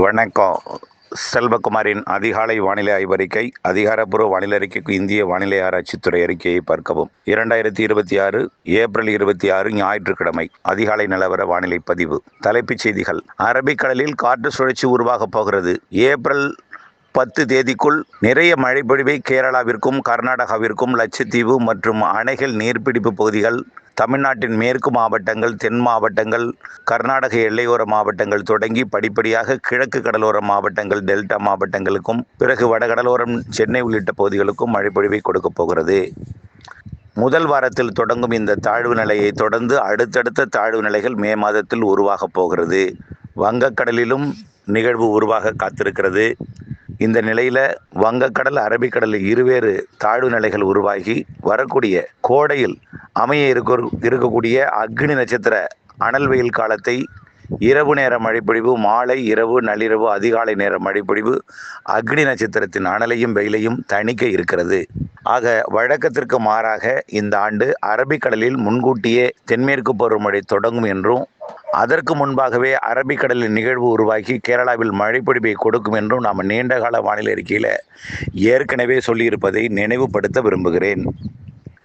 வணக்கம். செல்வகுமாரின் அதிகாலை வானிலை ஆய்வறிக்கை. அதிகாரப்பூர்வ வானிலை அறிக்கைக்கு இந்திய வானிலை ஆராய்ச்சித்துறை அறிக்கையை பார்க்கவும். 2026 ஏப்ரல் 26 ஞாயிற்றுக்கிழமை அதிகாலை நிலவர வானிலை பதிவு. தலைப்புச் செய்திகள். அரபிக்கடலில் காற்று சுழற்சி உருவாகப் போகிறது. ஏப்ரல் 10 தேதிக்குள் நிறைய மழைப்பொழிவை கேரளாவிற்கும் கர்நாடகாவிற்கும் லட்சத்தீவு மற்றும் அணைகள் நீர்பிடிப்பு பகுதிகள், தமிழ்நாட்டின் மேற்கு மாவட்டங்கள், தென் மாவட்டங்கள், கர்நாடக எல்லையோர மாவட்டங்கள் தொடங்கி படிப்படியாக கிழக்கு கடலோர மாவட்டங்கள், டெல்டா மாவட்டங்களுக்கும் பிறகு வடகடலோரம், சென்னை உள்ளிட்ட பகுதிகளுக்கும் மழைப்பொழிவை கொடுக்கப் போகிறது. முதல் வாரத்தில் தொடங்கும் இந்த தாழ்வு நிலையை தொடர்ந்து அடுத்தடுத்த தாழ்வு நிலைகள் மே மாதத்தில் உருவாகப் போகிறது. வங்கக்கடலிலும் நிகழ்வு உருவாக காத்திருக்கிறது. இந்த நிலையில் வங்கக்கடல், அரபிக்கடலில் இருவேறு தாழ்வு நிலைகள் உருவாகி வரக்கூடிய கோடையில் அமைய இருக்கக்கூடிய அக்னி நட்சத்திர அனல் வெயில் காலத்தை இரவு நேர மழைப்பொழிவு, மாலை, இரவு, நள்ளிரவு, அதிகாலை நேர மழைப்பொழிவு அக்னி நட்சத்திரத்தின் அனலையும் வெயிலையும் தணிக்க இருக்கிறது. ஆக வழக்கத்திற்கு மாறாக இந்த ஆண்டு அரபிக்கடலில் முன்கூட்டியே தென்மேற்கு பருவமழை தொடங்கும் என்றும், அதற்கு முன்பாகவே அரபிக்கடலில் நிகழ்வு உருவாகி கேரளாவில் மழைப்பொழிவை கொடுக்கும் என்றும் நாம் நீண்டகால வானிலை அறிக்கையில் ஏற்கனவே சொல்லியிருப்பதை நினைவுபடுத்த விரும்புகிறேன்.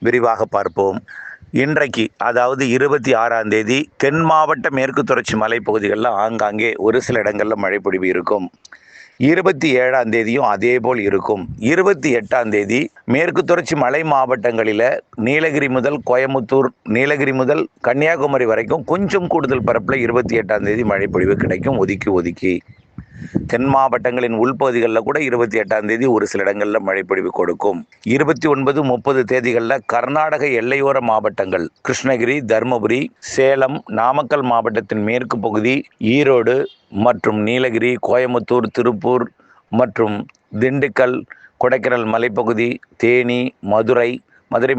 விரிவாக பார்ப்போம். இன்றைக்கு, அதாவது 26ஆம் தேதி, தென் மாவட்ட மேற்கு தொடர்ச்சி மலைப்பகுதிகளில் ஆங்காங்கே ஒரு சில இடங்களில் மழைப்பொழிவு இருக்கும். 27ஆம் தேதியும் அதே போல் இருக்கும். 28ஆம் தேதி மேற்கு தொடர்ச்சி மலை மாவட்டங்களில் நீலகிரி முதல் கோயமுத்தூர், நீலகிரி முதல் கன்னியாகுமரி வரைக்கும் கொஞ்சம் கூடுதல் பரப்பில் 28ஆம் தேதி மழைப்பொழிவு கிடைக்கும், ஒதுக்கி. தென் மாவட்டங்களின் உள்பகுதிகளில் கூட 28ஆம் தேதி ஒரு சில இடங்களில் மழைப்பொழிவு கொடுக்கும். 29, 30 தேதிகளில் கர்நாடக எல்லையோர மாவட்டங்கள் கிருஷ்ணகிரி, தருமபுரி, சேலம், நாமக்கல் மாவட்டத்தின் மேற்கு பகுதி, ஈரோடு மற்றும் நீலகிரி, கோயமுத்தூர், திருப்பூர் மற்றும் திண்டுக்கல், கொடைக்கானல் மலைப்பகுதி, தேனி, மதுரை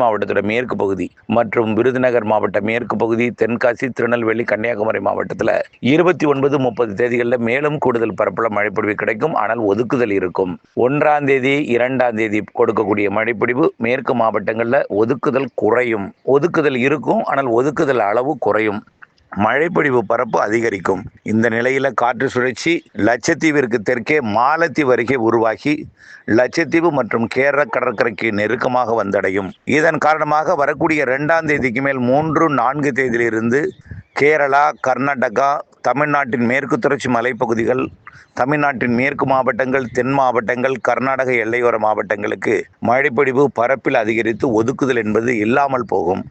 மாவட்டத்தோட மேற்கு பகுதி மற்றும் விருதுநகர் மாவட்ட மேற்கு பகுதி, தென்காசி, திருநெல்வேலி, கன்னியாகுமரி மாவட்டத்தில் 29, 30 தேதிகளில் மேலும் கூடுதல் பரப்பில் மழைப்பொழிவு கிடைக்கும். ஆனால் ஒதுக்குதல் இருக்கும். 1ஆம் தேதி, 2ஆம் தேதி கொடுக்கக்கூடிய மழைப்பொழிவு மேற்கு மாவட்டங்களில் ஒதுக்குதல் குறையும். ஒதுக்குதல் இருக்கும், ஆனால் ஒதுக்குதல் அளவு குறையும். மழைப்பொழிவு பரப்பு அதிகரிக்கும். இந்த நிலையில் காற்று சுழற்சி லட்சத்தீவிற்கு தெற்கே மாலத்தீவு அருகே உருவாகி லட்சத்தீவு மற்றும் கேரள கடற்கரைக்கு நெருக்கமாக வந்தடையும். இதன் காரணமாக வரக்கூடிய 2ஆம் தேதிக்கு மேல் 3, 4 தேதியிலிருந்து கேரளா, கர்நாடகா, தமிழ்நாட்டின் மேற்கு தொடர்ச்சி மலைப்பகுதிகள், தமிழ்நாட்டின் மேற்கு மாவட்டங்கள், தென் மாவட்டங்கள், கர்நாடக எல்லையோர மாவட்டங்களுக்கு மழைப்பொழிவு பரப்பில் அதிகரித்து ஒதுக்குதல் என்பது இல்லாமல் போகும்.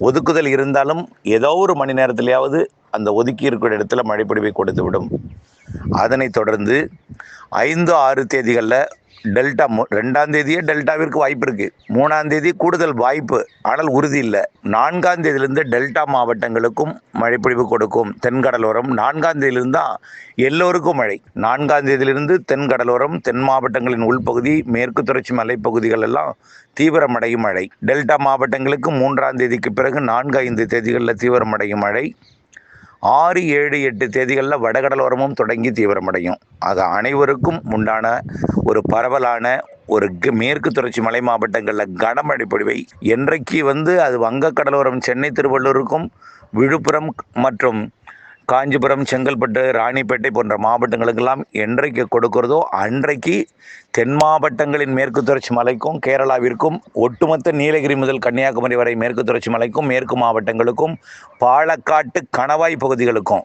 ஒதுக்குதல் இருந்தாலும் ஏதோ ஒரு மணி நேரத்திலேயாவது அந்த ஒதுக்கி இருக்கிற இடத்துல மழைப்பொழிவை கொடுத்துவிடும். அதனைத் தொடர்ந்து 5, 6 தேதிகளில் டெல்டா, 2ஆம் தேதியே டெல்டாவிற்கு வாய்ப்பு இருக்குது. 3ஆம் தேதி கூடுதல் வாய்ப்பு, ஆனால் உறுதி இல்லை. 4ஆம் தேதியிலிருந்து டெல்டா மாவட்டங்களுக்கும் மழைப்பொழிவு கொடுக்கும். தென்கடலோரம் 4ஆம் தேதியிலிருந்து தான் எல்லோருக்கும் மழை. 4ஆம் தேதியிலிருந்து தென்கடலோரம், தென் மாவட்டங்களின் உள்பகுதி, மேற்கு தொடர்ச்சி மலைப்பகுதிகள் எல்லாம் தீவிரமடையும் மழை. டெல்டா மாவட்டங்களுக்கு 3ஆம் தேதிக்கு பிறகு 4, 5 தேதிகளில் தீவிரமடையும் மழை. 6, 7, 8 தேதிகளில் வடகடலோரமும் தொடங்கி தீவிரமடையும். ஆக அனைவருக்கும் உண்டான ஒரு பரவலான ஒரு மேற்கு தொடர்ச்சி மலை மாவட்டங்களில் கனமழை பொழிவை என்றைக்கு அது வங்கக்கடலோரம் சென்னை, திருவள்ளூருக்கும், விழுப்புரம் மற்றும் காஞ்சிபுரம், செங்கல்பட்டு, ராணிப்பேட்டை போன்ற மாவட்டங்களுக்கெல்லாம் என்றைக்கு கொடுக்கிறதோ அன்றைக்கு தென் மாவட்டங்களின் மேற்கு தொடர்ச்சி மலைக்கும், கேரளாவிற்கும், ஒட்டுமொத்த நீலகிரி முதல் கன்னியாகுமரி வரை மேற்கு தொடர்ச்சி மலைக்கும், மேற்கு மாவட்டங்களுக்கும், பாலக்காட்டு கணவாய் பகுதிகளுக்கும்,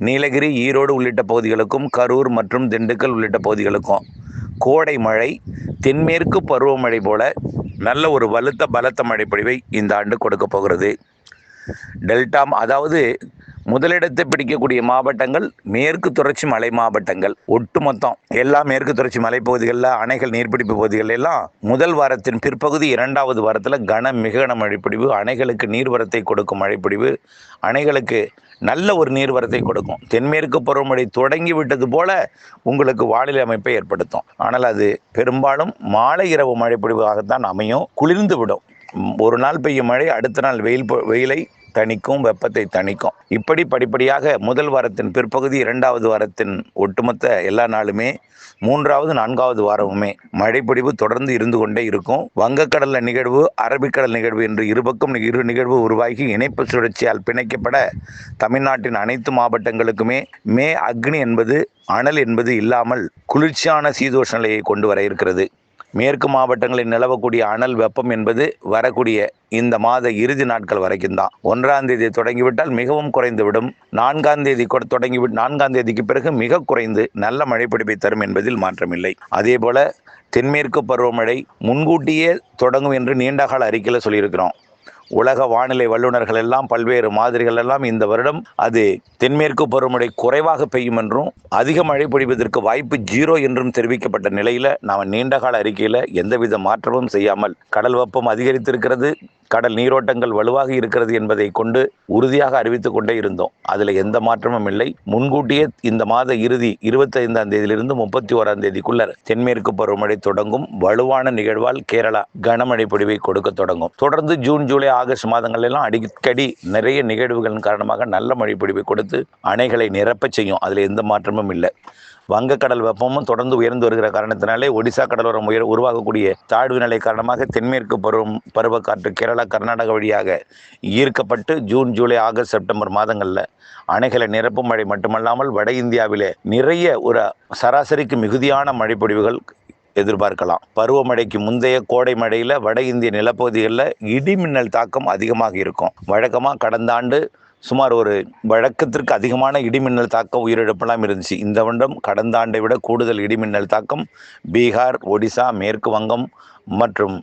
நீலகிரி, ஈரோடு உள்ளிட்ட பகுதிகளுக்கும், கரூர் மற்றும் திண்டுக்கல் உள்ளிட்ட பகுதிகளுக்கும் கோடை மழை, தென்மேற்கு பருவமழை போல நல்ல ஒரு பலத்த மழை பொழிவை இந்த ஆண்டு கொடுக்க போகிறது. டெல்டா, அதாவது முதலிடத்தை பிடிக்கக்கூடிய மாவட்டங்கள் மேற்கு தொடர்ச்சி மலை மாவட்டங்கள். ஒட்டுமொத்தம் எல்லா மேற்கு தொடர்ச்சி மலைப்பகுதிகளில் அணைகள் நீர்பிடிப்பு பகுதிகள் எல்லாம் முதல் வாரத்தின் பிற்பகுதி 2ஆவது வாரத்தில் மிக கன மழைப்பொழிவு, அணைகளுக்கு நீர்வரத்தை கொடுக்கும் மழைப்பொழிவு, அணைகளுக்கு நல்ல ஒரு நீர்வரத்தை கொடுக்கும். தென்மேற்கு பருவமழை தொடங்கி விட்டது போல உங்களுக்கு வானிலை அமைப்பை ஏற்படுத்தும். ஆனால் அது பெரும்பாலும் மாலை இரவு மழைப்பொழிவாகத்தான் அமையும். குளிர்ந்து விடும். ஒரு நாள் பெய்யும் மழை அடுத்த நாள் வெயிலை தணிக்கும், வெப்பத்தை தணிக்கும். இப்படி படிப்படியாக முதல் வாரத்தின் பிற்பகுதி, 2வது வாரத்தின் ஒட்டுமொத்த எல்லா நாளுமே, 3வது 4வது வாரமுமே மழைப்பொழிவு தொடர்ந்து இருந்து கொண்டே இருக்கும். வங்கக்கடல்ல நிகழ்வு, அரபிக்கடல் நிகழ்வு என்று இருபக்கம் இரு நிகழ்வு உருவாகி இணைப்பு சுழற்சியால் பிணைக்கப்பட தமிழ்நாட்டின் அனைத்து மாவட்டங்களுக்குமே மே அக்னி என்பது, அனல் என்பது இல்லாமல் குளிர்ச்சியான சீதோஷ்ண நிலையை கொண்டு வர இருக்கிறது. மேற்கு மாவட்டங்களில் நிலவக்கூடிய அனல் வெப்பம் என்பது வரக்கூடிய இந்த மாத இறுதி நாட்கள் வரைக்கும் தான். 1ஆம் தேதி தொடங்கிவிட்டால் மிகவும் குறைந்துவிடும். 4ஆம் தேதி தொடங்கிவிட்டு 4ஆம் தேதிக்கு பிறகு மிக குறைந்து நல்ல மழைப்பிடிப்பை தரும் என்பதில் மாற்றமில்லை. அதே போல தென்மேற்கு பருவமழை முன்கூட்டியே தொடங்கும் என்று நீண்டகால அறிக்கையில் சொல்லியிருக்கிறோம். உலக வானிலை வல்லுநர்கள் எல்லாம், பல்வேறு மாதிரிகள் எல்லாம் இந்த வருடம் அது தென்மேற்கு பருவமழை குறைவாக பெய்யும் என்றும் அதிக மழை பொழிவதற்கு வாய்ப்பு 0 என்றும் தெரிவிக்கப்பட்ட நிலையில் நாம் நீண்டகால அறிக்கையில் எந்தவித மாற்றமும் செய்யாமல் கடல் வெப்பம் அதிகரித்திருக்கிறது, கடல் நீரோட்டங்கள் வலுவாக இருக்கிறது என்பதை கொண்டு உறுதியாக அறிவித்துக் கொண்டே இருந்தோம். அதில் எந்த மாற்றமும் இல்லை. முன்கூட்டியே இந்த மாத இறுதி 25ஆம் தேதியிலிருந்து 31ஆம் தேதிக்குள்ள தென்மேற்கு பருவமழை தொடங்கும். வலுவான நிகழ்வால் கேரளா கனமழை பொழிவை கொடுக்க தொடங்கும். தொடர்ந்து ஜூன், ஜூலை, ஆகஸ்ட் மாதங்கள் எல்லாம் அடிக்கடி நிறைய நிகழ்வுகளின் காரணமாக நல்ல மழை பொழிவை கொடுத்து அணைகளை நிரப்ப செய்யும். அதில் எந்த மாற்றமும் இல்லை. வங்கக்கடல் வெப்பமும் தொடர்ந்து உயர்ந்து வருகிற காரணத்தினாலே ஒடிசா கடலோரம் உருவாகக்கூடிய தாழ்வு நிலை காரணமாக தென்மேற்கு பருவக்காற்று கேரளா, கர்நாடகா வழியாக ஈர்க்கப்பட்டு ஜூன், ஜூலை, ஆகஸ்ட், செப்டம்பர் மாதங்களில் அணைகளை நிரப்பும் மழை மட்டுமல்லாமல் வட இந்தியாவிலே நிறைய ஒரு சராசரிக்கு மிகுதியான மழைப்பொழிவுகள் எதிர்பார்க்கலாம். பருவமழைக்கு முந்தைய கோடை மழையில் வட இந்திய நிலப்பகுதிகளில் இடி மின்னல் தாக்கம் அதிகமாக இருக்கும். வழக்கமாக கடந்த ஆண்டு சுமார் ஒரு வழக்கத்திற்கு அதிகமான இடிமின்னல் தாக்கம், உயிரிழப்பெல்லாம் இருந்துச்சு. இந்த வருடம் கடந்த ஆண்டை விட கூடுதல் இடிமின்னல் தாக்கம் பீகார், ஒடிசா, மேற்கு வங்கம் மற்றும்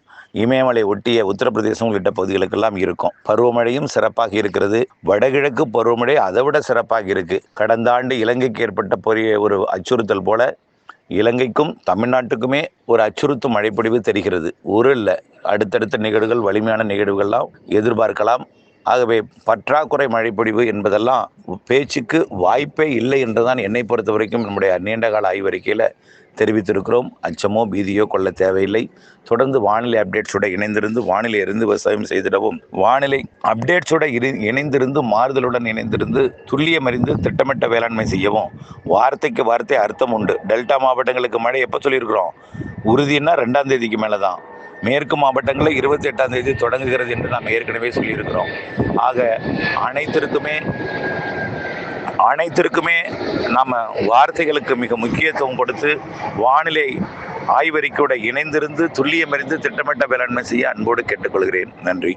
இமயமலை ஒட்டிய உத்தரப்பிரதேசம் உள்ளிட்ட பகுதிகளுக்கெல்லாம் இருக்கும். பருவமழையும் சிறப்பாக இருக்கிறது. வடகிழக்கு பருவமழை அதை விட சிறப்பாக இருக்குது. கடந்த ஆண்டு இலங்கைக்கு ஏற்பட்ட ஒரு அச்சுறுத்தல் போல இலங்கைக்கும் தமிழ்நாட்டுக்குமே ஒரு அச்சுறுத்தும் மழைப்பொழிவு தெரிகிறது. ஒரு இல்லை, அடுத்தடுத்த நிகழ்வுகள், வலிமையான நிகழ்வுகள்லாம் எதிர்பார்க்கலாம். ஆகவே பற்றாக்குறை மழைப்பொழிவு என்பதெல்லாம் பேச்சுக்கு வாய்ப்பே இல்லை என்றுதான் என்னை பொறுத்த வரைக்கும் நம்முடைய நீண்டகால ஆய்வறிக்கையில் தெரிவித்திருக்கிறோம். அச்சமோ பீதியோ கொள்ள தேவையில்லை. தொடர்ந்து வானிலை அப்டேட்ஸோட இணைந்திருந்து வானிலை இருந்து விவசாயம் செய்திடவும், வானிலை அப்டேட்ஸோட இணைந்திருந்து மாறுதலுடன் இணைந்திருந்து துல்லியமறிந்து திட்டமிட்ட வேளாண்மை செய்யவும் வார்த்தைக்கு வார்த்தை அர்த்தம் உண்டு. டெல்டா மாவட்டங்களுக்கு மழை எப்போ சொல்லியிருக்கிறோம்? உறுதினா 2ஆம் தேதிக்கு மேலே தான். மேற்கு மாவட்டங்களில் 28ஆம் தேதி தொடங்குகிறது என்று நாம் ஏற்கனவே சொல்லியிருக்கிறோம். ஆக அனைத்திற்குமே நாம் வார்த்தைகளுக்கு மிக முக்கியத்துவம் கொடுத்து வானிலை ஆய்வறிக்கையோட இணைந்திருந்து துல்லியமறிந்து திட்டமிட்ட வேளாண்மை செய்ய அன்போடு கேட்டுக்கொள்கிறேன். நன்றி.